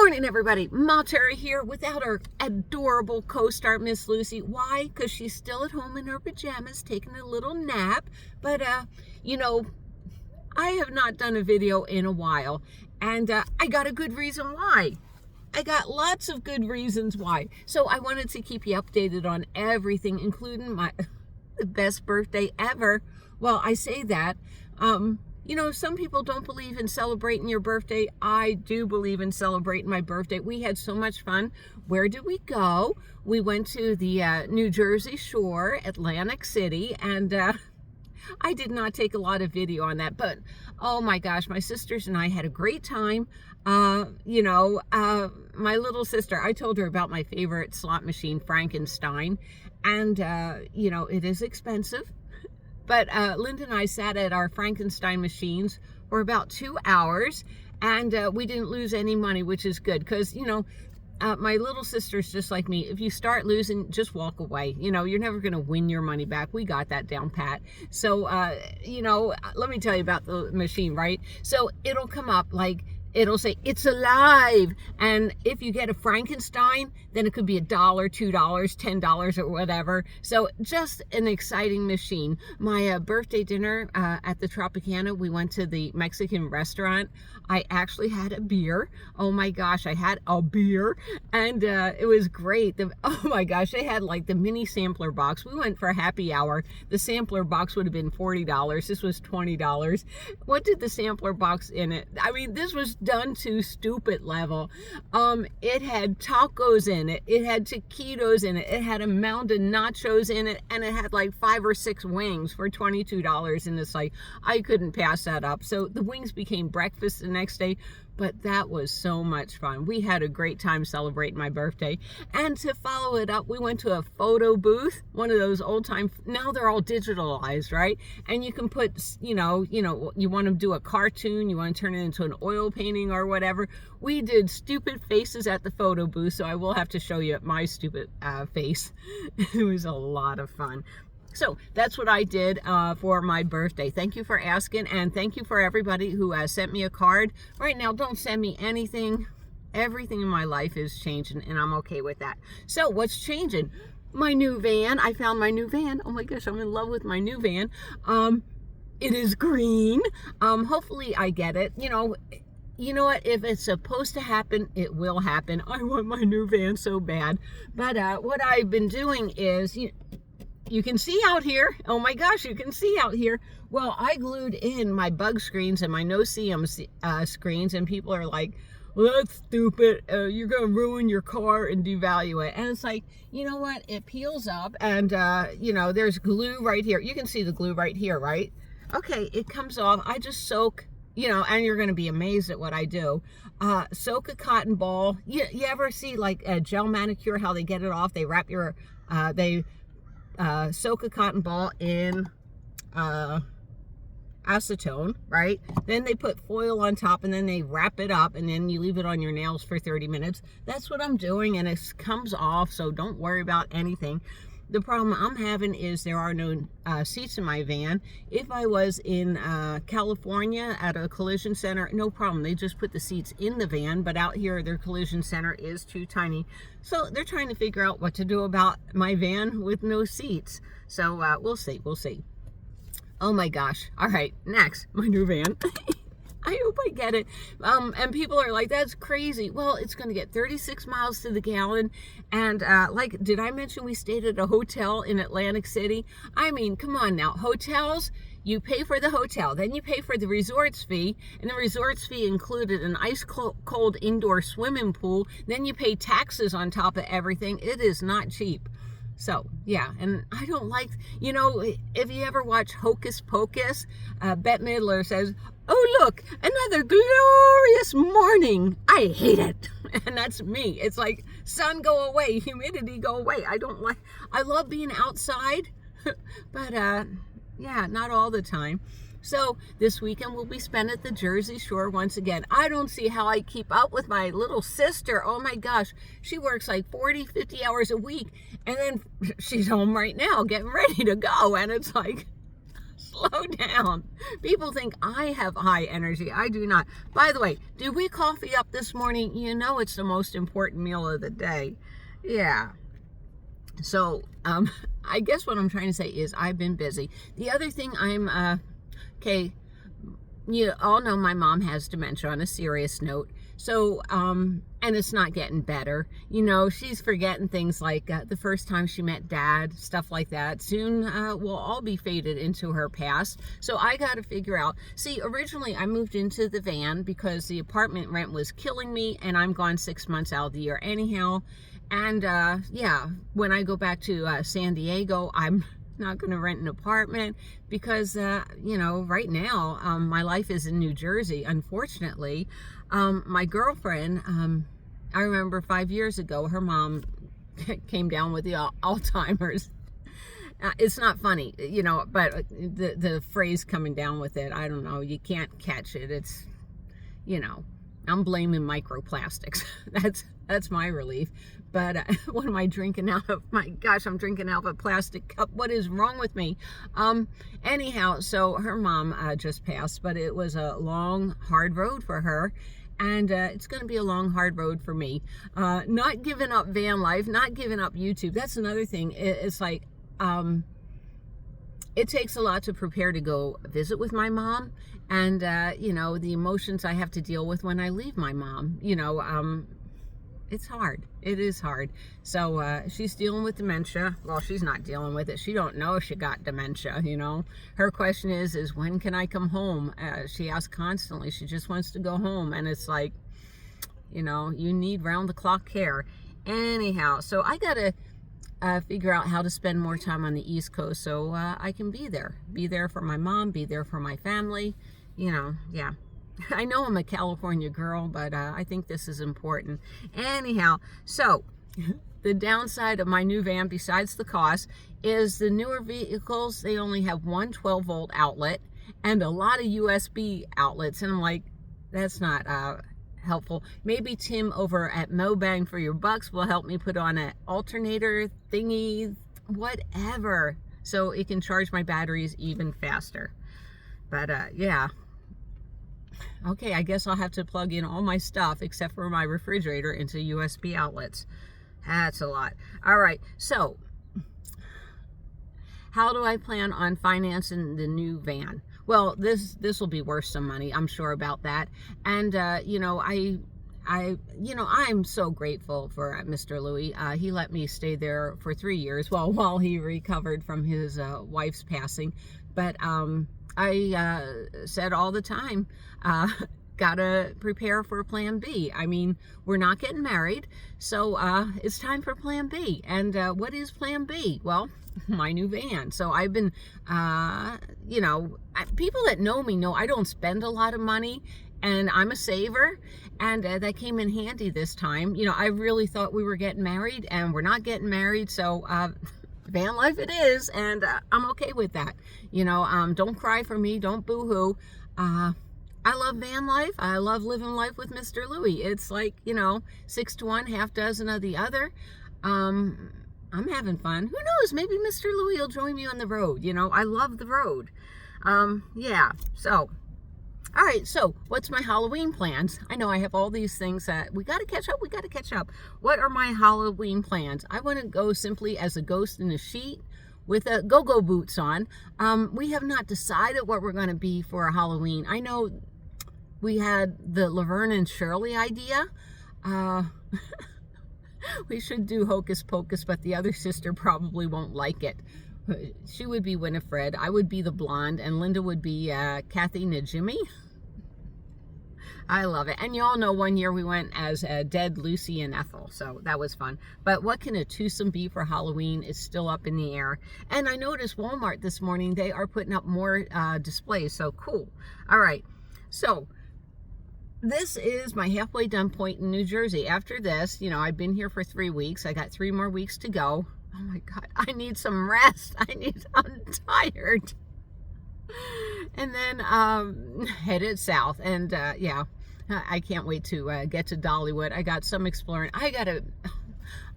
Morning, everybody. Ma Terry here without our adorable co-star, Miss Lucy. Why? Because she's still at home in her pajamas taking a little nap. But, I have not done a video in a while. And I got a good reason why. I got lots of good reasons why. So I wanted to keep you updated on everything, including the best birthday ever. Well, I say that. Some people don't believe in celebrating your birthday. I do believe in celebrating my birthday. We had so much fun. Where did we go? We went to the New Jersey shore, Atlantic City, and I did not take a lot of video on that, but oh my gosh, my sisters and I had a great time. My little sister, I told her about my favorite slot machine, Frankenstein, and, it is expensive. But Linda and I sat at our Frankenstein machines for about 2 hours, and we didn't lose any money, which is good because, my little sister's just like me. If you start losing, just walk away. You're never going to win your money back. We got that down pat. So, let me tell you about the machine, right? So it'll come up like, it'll say, it's alive. And if you get a Frankenstein, then it could be $1, $2, $10 or whatever. So just an exciting machine. My birthday dinner at the Tropicana, we went to the Mexican restaurant. I actually had a beer. Oh my gosh, I had a beer. And it was great. Oh my gosh, they had like the mini sampler box. We went for a happy hour. The sampler box would have been $40. This was $20. What did the sampler box in it? I mean, this was done to stupid level. It had tacos in it. It had taquitos in it. It had a mound of nachos in it, and it had like 5 or 6 wings for $22. And it's like, I couldn't pass that up. So the wings became breakfast the next day. But that was so much fun. We had a great time celebrating my birthday. And to follow it up, we went to a photo booth, one of those old time, now they're all digitalized, right? And you can put, you want to do a cartoon, you want to turn it into an oil painting or whatever. We did stupid faces at the photo booth, so I will have to show you my stupid face. It was a lot of fun. So that's what I did for my birthday. Thank you for asking, and thank you for everybody who has sent me a card. Right now, don't send me anything. Everything in my life is changing, and I'm okay with that. So what's changing? My new van. I found my new van. Oh my gosh, I'm in love with my new van. It is green. Hopefully I get it. You know what? If it's supposed to happen, it will happen. I want my new van so bad. But what I've been doing is... You can see out here. Oh my gosh, you can see out here. Well, I glued in my bug screens and my no-see-em screens, and people are like, well, that's stupid. You're going to ruin your car and devalue it. And it's like, you know what? It peels up, and, there's glue right here. You can see the glue right here, right? Okay, it comes off. I just soak, and you're going to be amazed at what I do. Soak a cotton ball. You ever see, like, a gel manicure, how they get it off? They wrap your, soak a cotton ball in acetone, right? Then they put foil on top, and then they wrap it up, and then you leave it on your nails for 30 minutes. That's what I'm doing, and it comes off, so don't worry about anything. The problem I'm having is there are no seats in my van. If I was in California at a collision center, no problem. They just put the seats in the van, but out here their collision center is too tiny. So they're trying to figure out what to do about my van with no seats. So we'll see. Oh my gosh. All right, next, my new van. I hope I get it. And people are like, that's crazy. Well, it's going to get 36 miles to the gallon. And did I mention we stayed at a hotel in Atlantic City? I mean, come on now. Hotels, you pay for the hotel. Then you pay for the resorts fee. And the resorts fee included an ice cold indoor swimming pool. Then you pay taxes on top of everything. It is not cheap. So, yeah, and I don't like, if you ever watch Hocus Pocus, Bette Midler says, oh, look, another glorious morning. I hate it. And that's me. It's like, sun go away, humidity go away. I love being outside, but, yeah, not all the time. So this weekend we'll be spent at the Jersey Shore once again. I don't see how I keep up with my little sister. Oh my gosh, she works like 40, 50 hours a week, and then she's home right now getting ready to go, and it's like, Slow down. People think I have high energy. I do not. By the way, did we coffee up this morning? You know it's the most important meal of the day. Yeah. So, I guess what I'm trying to say is I've been busy. The other thing okay, you all know my mom has dementia on a serious note. So, and it's not getting better. You know, she's forgetting things like the first time she met Dad, stuff like that. Soon we'll all be faded into her past. So I got to figure out. See, originally I moved into the van because the apartment rent was killing me, and I'm gone 6 months out of the year anyhow. And yeah, when I go back to San Diego, I'm not going to rent an apartment because, you know, right now, my life is in New Jersey, unfortunately. My girlfriend, I remember 5 years ago, her mom came down with the Alzheimer's. It's not funny, you know, but the phrase coming down with it, I don't know, you can't catch it. It's, you know, I'm blaming microplastics. That's my relief. But what am I drinking out of? My gosh, I'm drinking out of a plastic cup. What is wrong with me? Anyhow, so her mom just passed, but it was a long, hard road for her. And it's going to be a long, hard road for me. Not giving up van life, not giving up YouTube. That's another thing. It's like, it takes a lot to prepare to go visit with my mom. And, you know, the emotions I have to deal with when I leave my mom, you know, it's hard. It is hard. So she's dealing with dementia. Well, she's not dealing with it. She don't know she got dementia, you know. Her question is when can I come home? She asks constantly. She just wants to go home. And it's like, you know, you need round-the-clock care. Anyhow, so I got to figure out how to spend more time on the East Coast so I can be there. Be there for my mom. Be there for my family. You know, yeah. I know I'm a California girl, but I think this is important. Anyhow, so the downside of my new van, besides the cost, is the newer vehicles, they only have one 12-volt outlet and a lot of USB outlets. And I'm like, that's not helpful. Maybe Tim over at Mo Bang for Your Bucks will help me put on an alternator thingy, whatever, so it can charge my batteries even faster. But yeah. Okay, I guess I'll have to plug in all my stuff except for my refrigerator into USB outlets. That's a lot. All right, so how do I plan on financing the new van? Well, this will be worth some money, I'm sure about that. And you know, I'm so grateful for Mr. Louis. He let me stay there for 3 years while he recovered from his wife's passing. But I said all the time, gotta prepare for plan B. I mean, we're not getting married, so it's time for plan B. And what is plan B? Well, my new van. So I've been, you know, people that know me know I don't spend a lot of money, and I'm a saver, and that came in handy this time. You know, I really thought we were getting married, and we're not getting married, so van life it is, and I'm okay with that. You know, don't cry for me, don't boo-hoo. I love van life. I love living life with Mr. Louis. It's like, you know, 6 to 1, half dozen of the other. I'm having fun. Who knows? Maybe Mr. Louis will join me on the road. You know, I love the road. Yeah, so, all right, so what's my Halloween plans? I know I have all these things that we got to catch up. We got to catch up. What are my Halloween plans? I want to go simply as a ghost in a sheet with go-go boots on. We have not decided what we're going to be for Halloween. I know we had the Laverne and Shirley idea. We should do Hocus Pocus, but the other sister probably won't like it. She would be Winifred, I would be the blonde, and Linda would be Kathy Najimy. I love it. And you all know one year we went as Dead Lucy and Ethel, so that was fun. But what can a twosome be for Halloween is still up in the air. And I noticed Walmart this morning, they are putting up more displays, so cool. All right, so this is my halfway done point in New Jersey. After this, you know, I've been here for 3 weeks. I got 3 more weeks to go. Oh my God, I need some rest. I'm tired. And then headed south. And yeah, I can't wait to get to Dollywood. I got some exploring. I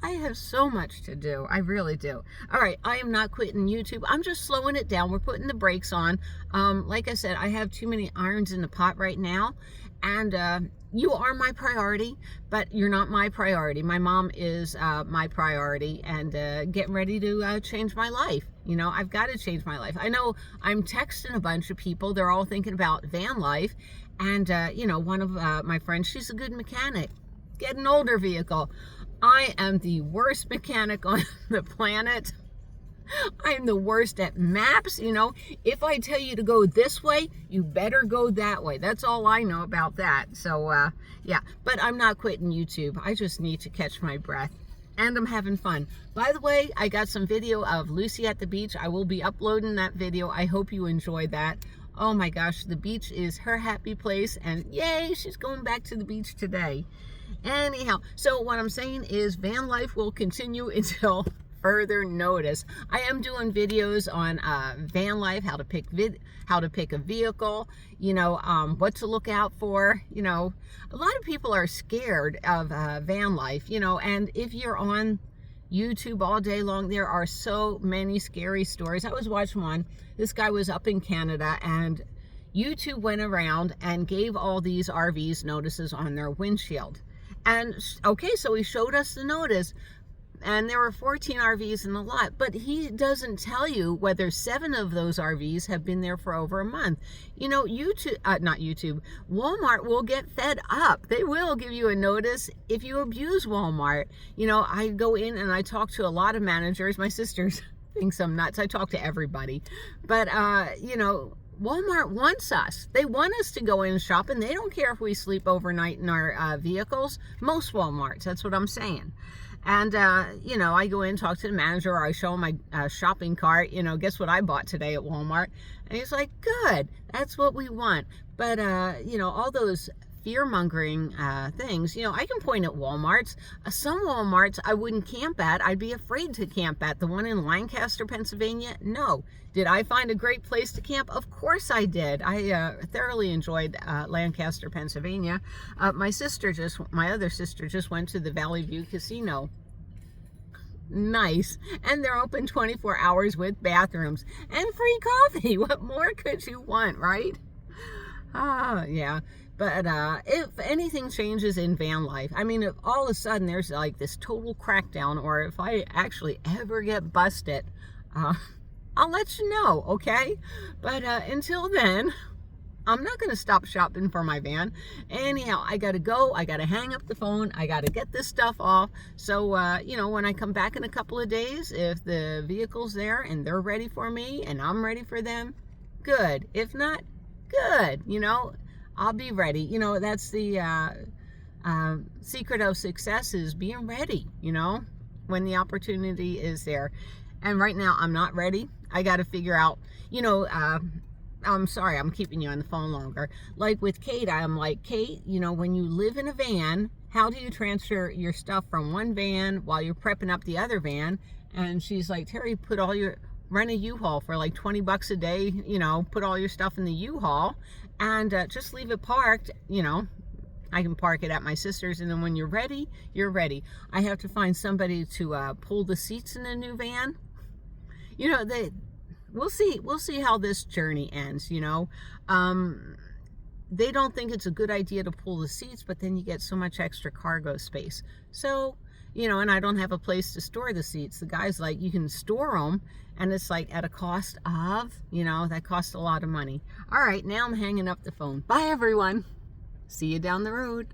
I have so much to do. I really do. All right, I am not quitting YouTube. I'm just slowing it down. We're putting the brakes on. Like I said, I have too many irons in the pot right now. And you are my priority, but you're not my priority. My mom is my priority, and getting ready to change my life. You know, I've got to change my life. I know I'm texting a bunch of people. They're all thinking about van life. And, you know, one of my friends, she's a good mechanic. Get an older vehicle. I am the worst mechanic on the planet. I'm the worst at maps. You know, if I tell you to go this way, you better go that way. That's all I know about that. So, yeah, but I'm not quitting YouTube. I just need to catch my breath. And I'm having fun. By the way, I got some video of Lucy at the beach. I will be uploading that video. I hope you enjoy that. Oh my gosh, the beach is her happy place. And yay, she's going back to the beach today. Anyhow, so what I'm saying is van life will continue until further notice. I am doing videos on van life, how to pick a vehicle, you know, what to look out for. You know, a lot of people are scared of van life, you know, and if you're on YouTube all day long, there are so many scary stories. I was watching one. This guy was up in Canada, and YouTube went around and gave all these RVs notices on their windshield. And okay, so he showed us the notice, and there were 14 RVs in the lot, but he doesn't tell you whether 7 of those RVs have been there for over a month. You know, Walmart will get fed up. They will give you a notice if you abuse Walmart. You know, I go in and I talk to a lot of managers. My sister thinks I'm nuts. I talk to everybody. But, you know, Walmart wants us. They want us to go in and shop, and they don't care if we sleep overnight in our vehicles. Most Walmarts, that's what I'm saying. And, you know, I go in and talk to the manager, or I show him my shopping cart. You know, guess what I bought today at Walmart? And he's like, good, that's what we want. But, you know, all those fear-mongering things, you know, I can point at Walmarts. Some Walmarts I wouldn't camp at. I'd be afraid to camp at. The one in Lancaster, Pennsylvania, no. Did I find a great place to camp? Of course I did. I thoroughly enjoyed Lancaster, Pennsylvania. My other sister just went to the Valley View Casino. Nice. And they're open 24 hours with bathrooms and free coffee. What more could you want, right? Yeah. But if anything changes in van life, I mean, if all of a sudden there's like this total crackdown, or if I actually ever get busted, I'll let you know, okay? But until then, I'm not going to stop shopping for my van. Anyhow, I got to go. I got to hang up the phone. I got to get this stuff off. So, you know, when I come back in a couple of days, if the vehicle's there and they're ready for me and I'm ready for them, good. If not, good. You know, I'll be ready. You know, that's the secret of success, is being ready, you know, when the opportunity is there. And right now, I'm not ready. I got to figure out, you know, I'm sorry, I'm keeping you on the phone longer. Like with Kate, I'm like, Kate, you know, when you live in a van, how do you transfer your stuff from one van while you're prepping up the other van? And she's like, Terry, rent a U-Haul for like 20 bucks a day, you know, put all your stuff in the U-Haul and just leave it parked. You know, I can park it at my sister's, and then when you're ready, you're ready. I have to find somebody to pull the seats in the new van. You know, we'll see how this journey ends, you know. They don't think it's a good idea to pull the seats, but then you get so much extra cargo space. So, you know, and I don't have a place to store the seats. The guy's like, you can store them, and it's like at a cost of, you know, that costs a lot of money. All right, now I'm hanging up the phone. Bye, everyone. See you down the road.